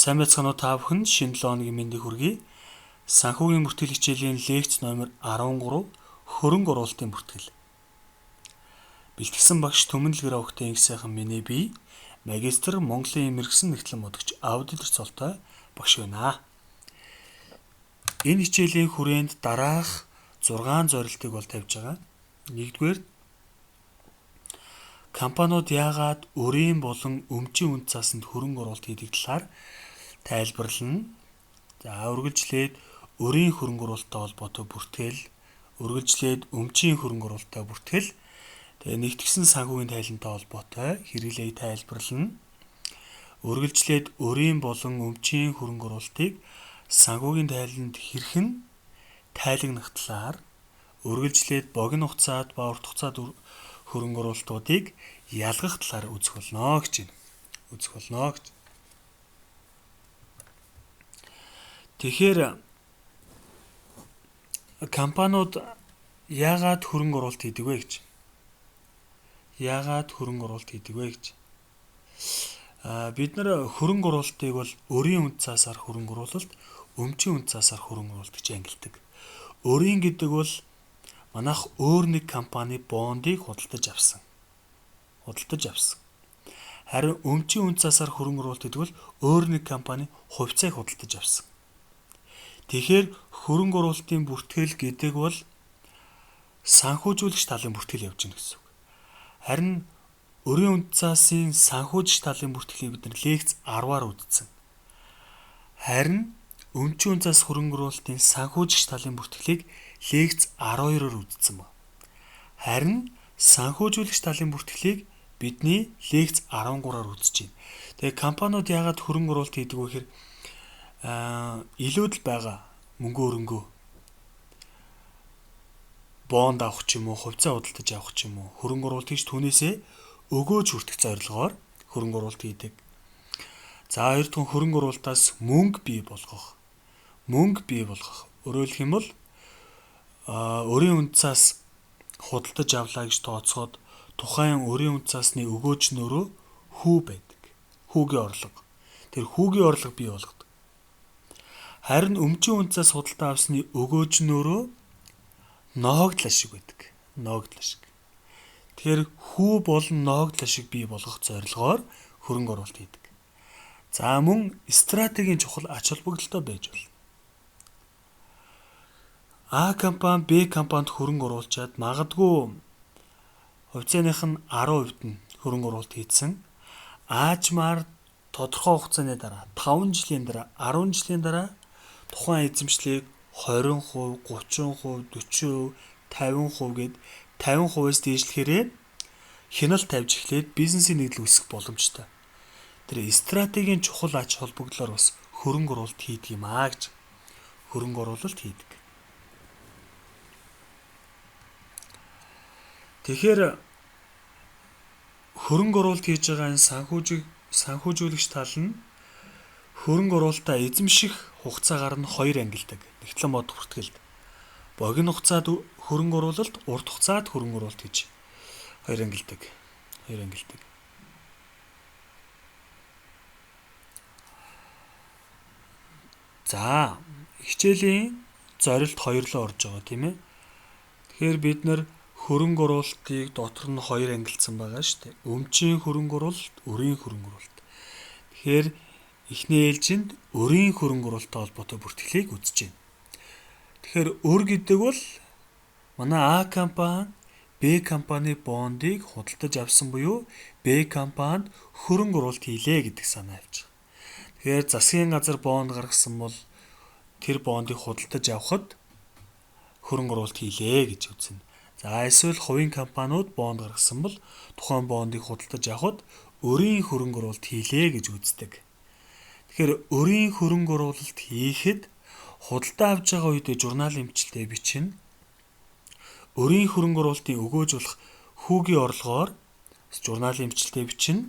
Сайн байцгаана уу та бүхэн? Шинэ 7 өдрийн мэндийг хүргэе. Санхүүгийн бүртгэл хичээлийн лекц номер 13 хөрөнгө оруулалтын бүртгэл. Бэлтгэсэн багш Түмэнлэгэр авахтай их сайхан миний бие магистр Монголын мэрэгсэн нэгтлэн модогч аудитор цолтой багш байна. Энэ хичээлийн хүрээнд дараах 6 зорилтыг бол тавьж байгаа. Нэгдүгээр компаниуд яагаад өрийн болон өмчийн үн цаасанд хөрөнгө оруулалт хийдэг талаар тайлбарлана. За үргэлжлээд өрийн хөрөнгө оруулалттай холбоотой бүртгэл, үргэлжлээд өмчийн хөрөнгө оруулалттай бүртгэл, тэгээ нэгтгэсэн санхүүгийн тайлантай холбоотой хэрэглээг тайлбарлана. Үргэлжлээд өрийн болон өмчийн хөрөнгө оруулалтыг санхүүгийн тайланд хэрхэн тайлагнах талаар, үргэлжлээд богино хугацаад ба урт хугацаад хөрөнгө оруулалтуудыг ялгах талаар үзэх болно гэж байна. Тэгэхээр компаниуд яагаад хөрөнгө оруулалт хийдэг вэ гэж? Бид нар хөрөнгө оруулалтыг бол өрийн үн цаасаар хөрөнгө оруулалт, өмчийн үн цаасаар хөрөнгө оруулалт гэж ангилдаг. Өрийн гэдэг бол манайх өөр нэг компани бондыг худалдаж авсан. Харин өмчийн үн цаасаар хөрөнгө оруулалт гэдэг бол өөр нэг компани хувьцааг худалдаж авсан. Тэгэхээр хөрөнгө оруулалтын бүртгэл гэдэг бол санхүүжүүлэгч талын бүртгэл явж гэнэ гэсэн үг. Харин өрийн үн цаасын санхүүжигч талын бүртгэлийг бид нар лекц 10-аар үзсэн. Харин өмчийн үн цаас хөрөнгө оруулалтын санхүүжигч талын бүртгэлийг лекц 12-оор үзсэн байна. Харин санхүүжүүлэгч талын бүртгэлийг бидний лекц 13-аар үзэж байна. Тэгээ компаниуд яагаад хөрөнгө оруулалт хийдэг вэ гэхээр илүүдэл байгаа мөнгө өрөнгөө бонд авах ч юм уу, хувьцаа худалдаж авах ч юм уу, хөрөнгө оруулалт хийж түүнээсээ өгөөж хүртэх зорилгоор хөрөнгө оруулалт хийдэг. За хоёрдугаар хөрөнгө оруулалтаас мөнгө бий болгох. Өөрөөр хэлэх юм бол өрийн үн цаас худалдаж авлаа гэж тооцоод тухайн өрийн үн цаасны өгөөжнөөрөө хүү байдаг. Хүүгийн орлого. Тэр хүүгийн орлого бий болгодог. Харин өмчийн үн цаас худалдаа авсны өгөөжнөөрөө ноогдол ашиг байдаг. Тэгэхээр хүү болон ноогдол ашиг бий болгох зорилгоор хөрөнгө оруулалт хийдэг. За мөн стратегийн чухал ач холбогдолтой байж болно. А компани Б компанид хөрөнгө оруулчаад магадгүй хувьцааных нь 10% нь хөрөнгө оруулалт хийсэн. Аажмаар тодорхой хугацааны дараа 5 жилийн дараа 10 жилийн дараа тухайн эзэмшлийг 20%, 30%, 40%, 50% гээд 50%-аас дээшлэхээрээ хяналт тавьж эхлээд бизнесийн нэгдэл үүсэх боломжтой. Тэр стратегийн чухал ач холбогдлоор бас хөрөнгө оруулалт хийдэг юм аа гэж. Тэгэхээр хөрөнгө оруулалт хийж байгаа энэ санхүүжүүлэгч тал нь хөрөнгө оруулалтаа эзэмших хугацаагаар нь 2 ангилдаг. Нэгтлэн мод бүртгэлд. Богино хугацаад хөрөнгө оруулалт, урт хугацаад хөрөнгө оруулалт гэж 2 ангилдаг. За, хичээлийн зорилт 2 руу орж байгаа тийм ээ. Тэгэхээр бид нар хөрөнгө оруулалтыг дотор нь 2 ангилсан байгаа шүү дээ. Өмчийн хөрөнгө оруулалт, өрийн хөрөнгө оруулалт. Тэгэхээр эхний ээлжинд өрийн хөрөнгө оруулалттай холбоотой бүртгэлийг үзэж байна. Тэгэхээр өр гэдэг бол манай А компани Б компани бондыг худалдаж авсан буюу Б компанид хөрөнгө оруулалт хийлээ гэдэг санаа авч байгаа. Тэгэхээр засгийн газар бонд гаргасан бол тэр бондыг худалдаж авахд хөрөнгө оруулалт хийлээ гэж үзнэ. За эсвэл хувийн компаниуд бонд гаргасан бол тухайн бондыг худалдаж авахд өрийн хөрөнгө оруулалт хийлээ гэж үздэг. Тэгэхээр өрийн хөрөнгө оруулалт хийхэд худалдаа авч байгаа үедээ журналын эмчилтэй бичнэ. Өрийн хөрөнгө оруулалтын өгөөж болох хүүгийн орлогоор журналын эмчилтэй бичнэ.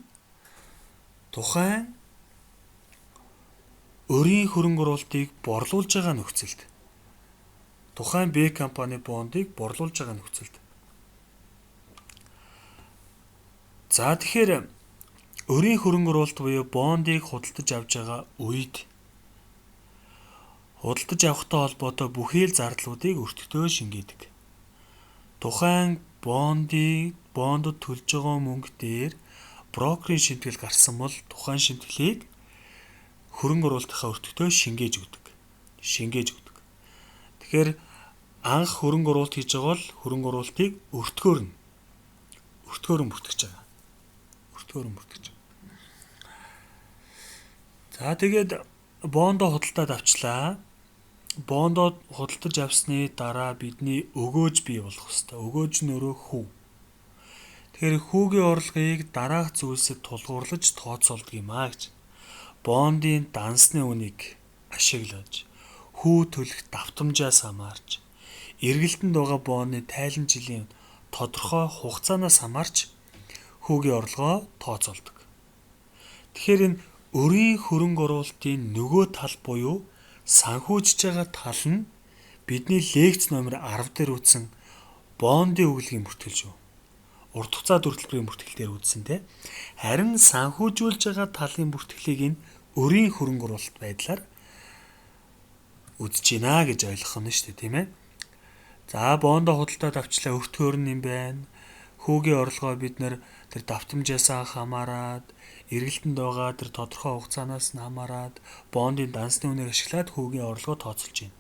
Тухайн өрийн хөрөнгө оруулалтыг борлуулж байгаа нөхцөлд тухайн Б компани бондыг борлуулж байгаа нөхцөлд. За тэгэхээр өрийн хөрөнгө оруулалт буюу бондыг худалдаж авч байгаа үед худалдаж авахтай холбоотой бүхий л зардлуудыг өртөгтэй шингээдэг. Тухайн бондод төлж байгаа мөнгө дээр брокерийн шимтгэл гарсан бол тухайн шимтгэлийг хөрөнгө оруулалтынхаа өртөгтэй шингээж өгдөг. Тэгэхээр анх хөрөнгө оруулалт хийж байгаа бол хөрөнгө оруулалтыг өртгөөр бүртгэж байгаа. За тэгээд бондоо худалдаад авчлаа. Бондоо худалдаж авсны дараа бидний өгөөж бий болох ёстой. Өгөөж нь өөрөө хүү. Тэгэхээр хүүгийн орлогыг дараах зүйлсэд тулгуурлаж тооцоолдог юм аа гэж. Бондын дансны үнийг ашиглаж, хүү төлөх давтамжаас хамаарч, эргэлтэнд байгаа бонны тайлан жилийн тодорхой хугацаанаас хамаарч хүүгийн орлогоо тооцоолдог. Тэгэхээр энэ өрийн хөрөнгө оруулалтын нөгөө тал буюу санхүүжиж байгаа тал нь бидний лекц номер 10 дээр үзсэн бондын өгүүлгийн бүртгэл шүү. Урт хугацаа дүрслэлийн бүртгэл дээр үзсэн те. Харин санхүүжүүлж байгаа талын бүртгэлийг энэ өрийн хөрөнгө оруулалт байдлаар үзэж гинэ гэж ойлгох нь шүү дээ, тийм ээ. За бондоо худалдаад авчлаа өртгөөр нь юм байна. Хүүгийн орлогоо бид нэр тэр давтамжаасаа хамаарад, эргэлтэнд байгаа тэр тодорхой хугацаанаас нь хамаарад бондын дансны үнийг ашиглаад хүүгийн орлогоо тооцолж байна.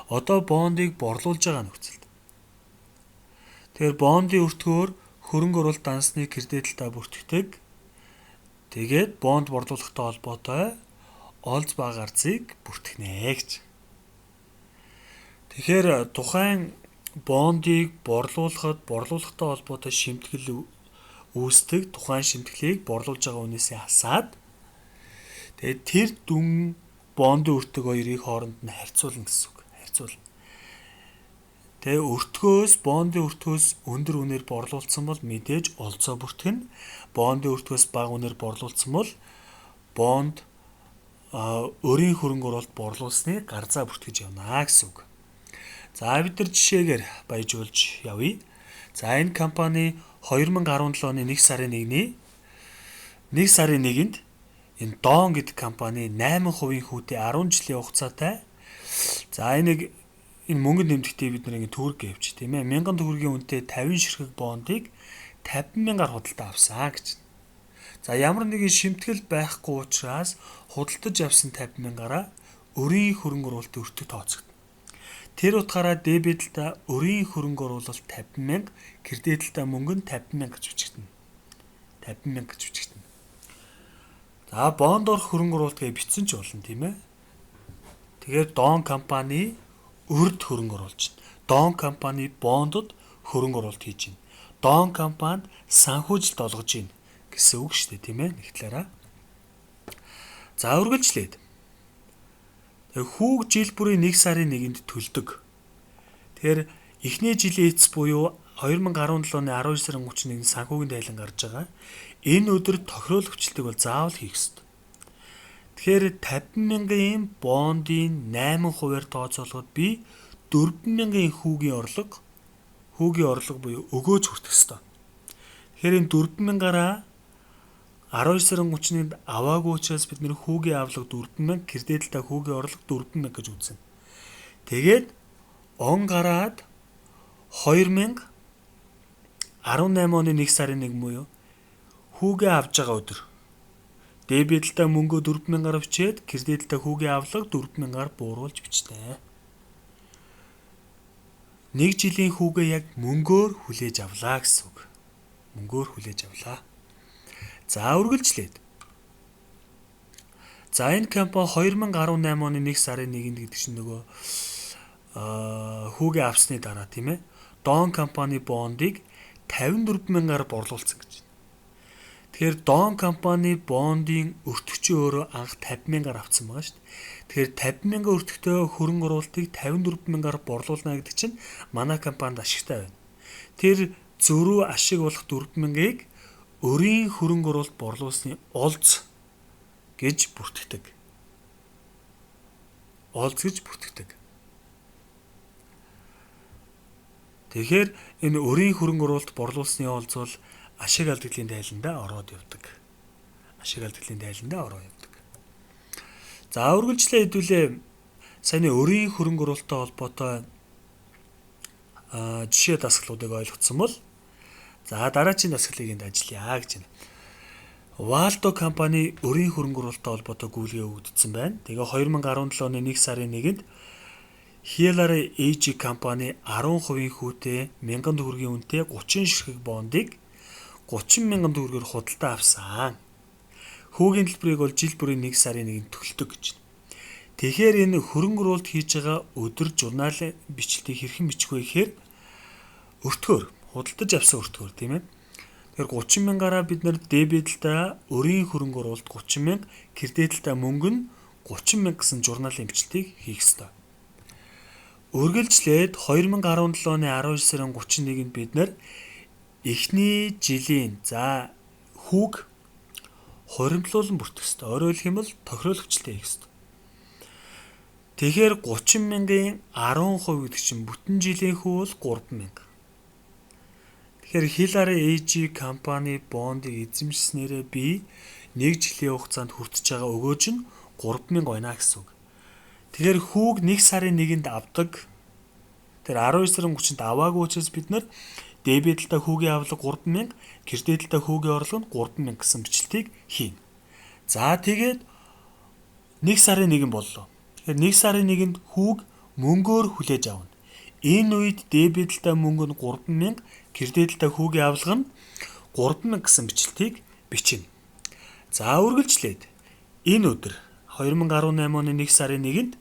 Одоо бондыг борлуулж байгаа нөхцөлд. Тэгэхээр бондын өртгөөр хөрөнгө оруулалт дансны кредитлтаа бүртгэдэг. Тэгээд бонд борлуулахтай холбоотой олз баг арзыг бүртгэнэ гэж. Тэгэхээр тухайн бондыг борлуулахтай холбоотой шимтгэл үүсдэг тухайн шимтгэлийг борлуулж байгаа үнээсээ хасаад тэгээд тэр дүн бондын өртөг хоёрыг хооронд нь харьцуулна гэсэн үг. Тэгээ бондын өртгөөс өндөр үнээр борлуулсан бол мэдээж олзоо бүртгэн. Бондын өртгөөс бага үнээр борлуулсан бол бонд өрийн хөрөнгө оруулалт борлуулсны гарзаа бүртгэж явна гэсэн үг. За бид нар жишээгээр баяжуулж явъя. За энэ компани 2017 оны 1 сарын 1-нд энэ Дон гэдэг компани 8% хүүтэй 10 жилийн хугацаатай. За энэ мөнгөнд нэмэгдээ бид нэг төгрөг гэвч тийм ээ 1000 төгрөгийн үнэтэй 50 ширхэг бондыг 50,000-аар худалдаа авсан гэж. За ямар нэгэн шимтгэл байхгүй учраас худалдаж авсан 50,000-аараа өрийн хөрөнгө оруулалтын өртөг тооцогдно. Тэр утгаараа дебитлдаа өрийн хөрөнгө оруулалт 50,000, кредитлдаа мөнгө нь 50,000 гэж бичигдэнэ. За бонд орох хөрөнгө оруулалт гэж бичсэн ч болно тийм ээ. Тэгэхээр Дон компани өрд хөрөнгө оруулж байна. Дон компани бондод хөрөнгө оруулалт хийж байна. Дон компанид санхүүжилт олгож байна гэсэн үг шүү дээ тийм ээ нэг талаараа. За үргэлжлээд хүүг жил бүрийн 1 сарын 1-нд төлдөг. Тэгэхээр эхний жилийн эцэс буюу 2017 оны 12 сарын 31-нд санхүүгийн тайлан гарч байгаа. Энэ өдөр тохирол хүчлэлтийг бол заавал хийх ёстой. Тэгэхээр 50,000-ын бондын 8%-аар тооцоолоход би 4,000-ын хүүгийн орлого буюу өгөөж хүртэх ёстой. Тэгэхээр энэ 4,000-аараа 12 сарын 31-нд аваагүй учраас бид нэр хүүгийн авлага 4,000, кредитлдаа хүүгийн орлого 4,000 гэж үзнэ. Тэгээд он гараад 2018 оны 1 сарын 1 буюу хүүгээ авж байгаа өдөр дебитлдаа мөнгөө 4,000-аар бичээд кредитлдаа хүүгийн авлага 4,000-аар бууруулж бичнэ. 1 жилийн хүүгээ яг мөнгөөр хүлээж авлаа гэсэн үг. За үргэлжлээд. За энэ компани 2018 оны 1 сарын 1-нд гэдэг чинь нөгөө хүүгээ авсны дараа тийм ээ. Дон компани бондыг 54,000-аар борлуулсан гэж. Тэгэхээр Дон компани бондын өртөгчийн өөрөө анх 50,000-аар авсан байгаа шүү дээ. Тэгэхээр 50,000 өртөгтэй хөрөнгө оруулалтыг 54,000-аар борлуулна гэдэг чинь манай компанид ашигтай байна. Тэр зөрүү ашиг болох 4,000-ыг өрийн хөрөнгө оруулалт борлуулсны олз гэж бүртгэдэг. Тэгэхээр энэ өрийн хөрөнгө оруулалт борлуулсны олз бол ашиг алдагдлын тайландаа ороод явдаг. ашиг алдагдлын тайландаа ороо явдаг. За үргэлжлээ хэдүүлээ саяны өрийн хөрөнгө оруулалттай холбоотой жишээ дасгалуудыг ойлгоцсон бол за дараагийн дасгалыг энд ажиллая гэж байна. Waldo компани өрийн хөрөнгө оруулалттай холбоотой гүйлгээ өгөгдсөн байна. Тэгээ 2017 оны 1 сарын 1-нд Hillary AG компани 10% хүүтэй 1000 төгрөгийн үнэтэй 30 ширхэг бондыг 30,000 төгрөгөөр худалдаа авсан. Хүүгийн төлбөрийг бол жил бүрийн 1 сарын 1-нд төлдөг гэж байна. Тэгэхээр энэ хөрөнгө оруулалт хийж байгаа өдөр журналын бичлэлтийг хэрхэн бичих вэ гэхээр өртгөөр худалдаж авсан өртгөөр тийм ээ. Тэгэхээр 30,000-аараа бид нэр дебитлдаа өрийн хөрөнгө оруулалт 30,000, кредитлдаа мөнгө нь 30,000 гэсэн журналын бичлэлтийг хийх ёстой. Үргэлжлээд 2017 оны 12 сарын 31-нд бид нэр эхний жилийн за хүүг хуримтлуулан бүртгэх ёстой. Өөрөөр хэлэх юм бол тохируулагчтай хийх ёстой. Тэгэхээр 30,000-ын 10% гэдэг чинь бүтэн жилийн хүү бол 3,000. Тэгэхээр Hillary AG компани бондыг эзэмшснээрээ би 1 жилийн хугацаанд хүртэж байгаа өгөөж нь 3,000 байна гэсэн үг. Тэгэхээр хүүг 1 сарын 1-нд авдаг. Тэр 12 сарын 30-нд аваагүй учраас бид нар дебитлдаа хүүгийн авлага 3,000, кредитлдаа хүүгийн орлого нь 3,000 гэсэн бичлэлтийг хийнэ. За тэгээд 1 сарын 1 боллоо. Тэгэхээр 1 сарын 1-нд хүүг мөнгөөр хүлээж авна. Энэ үед дебитлдаа мөнгө нь 3,000, кредитлдаа хүүгийн авлага нь 3,000 гэсэн бичлэлтийг бичнэ. За үргэлжлээд энэ өдөр 2018 оны 1 сарын 1-нд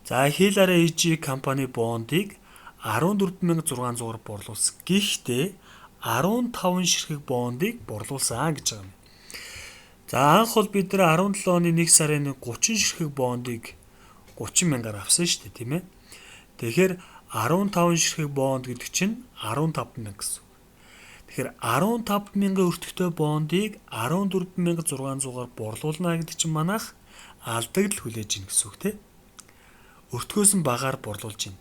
за Hillary AG компани бондыг 14,600-аар борлуулсан. Гэхдээ 15 ширхэг бондыг борлуулсан гэж байгаа юм. За анх бол бид нэр 17 оны 1 сарын 30 ширхэг бондыг 30,000-аар авсан шүү дээ, тийм ээ. Тэгэхээр 15 ширхэг бонд гэдэг чинь 15,000 гэсэн. Тэгэхээр 15,000 өртөгтэй бондыг 14,600-аар борлуулна гэдэг чинь манайх алдагдал хүлээж ийн гэсэн үг тийм. Өртгөөс нь багаар борлуулж байна.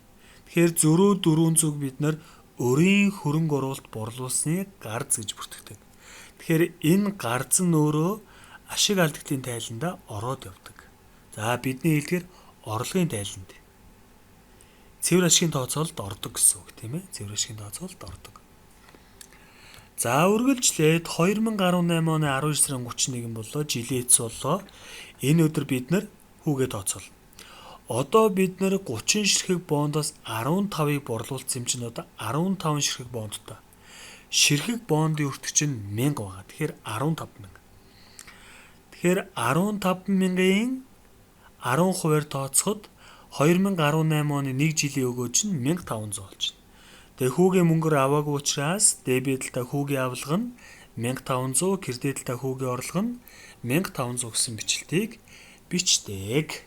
Тэгэхээр зөрөө 400-г бид нар өрийн хөрөнгө оруулалт борлуулсны гарц гэж бүртгэдэг. Тэгэхээр энэ гарц нь өөрөө ашиг алдагдлын тайландаа ороод явдаг. За бидний хэлгээр орлогын тайланд. Цэвэр ашигын тооцоололд ордог гэсэн үг тийм ээ. Цэвэр ашигын тооцоололд ордог. За үргэлжлээд 2018 оны 12 сарын 31 боллоо, жилийн эц боллоо. Энэ өдөр бид нар хүүгээ тооцоолно. Одоо бид нэр 30 ширхэг бондоос 15-ыг борлуулсан юм чинь одоо 15 ширхэг бондтой. Ширхэг бондын өртөгч нь 1000 байгаа. Тэгэхээр 15,000. Тэгэхээр 15,000-ын 10%-аар тооцоход 2018 оны 1 жилийн өгөөж нь 1500 болж байна. Тэгээ хүүгийн мөнгөөр аваагүй учраас дебитлдаа хүүгийн авлага нь 1500, кредитлдаа хүүгийн орлого нь 1500 гэсэн бичлэлтийг бичдэг.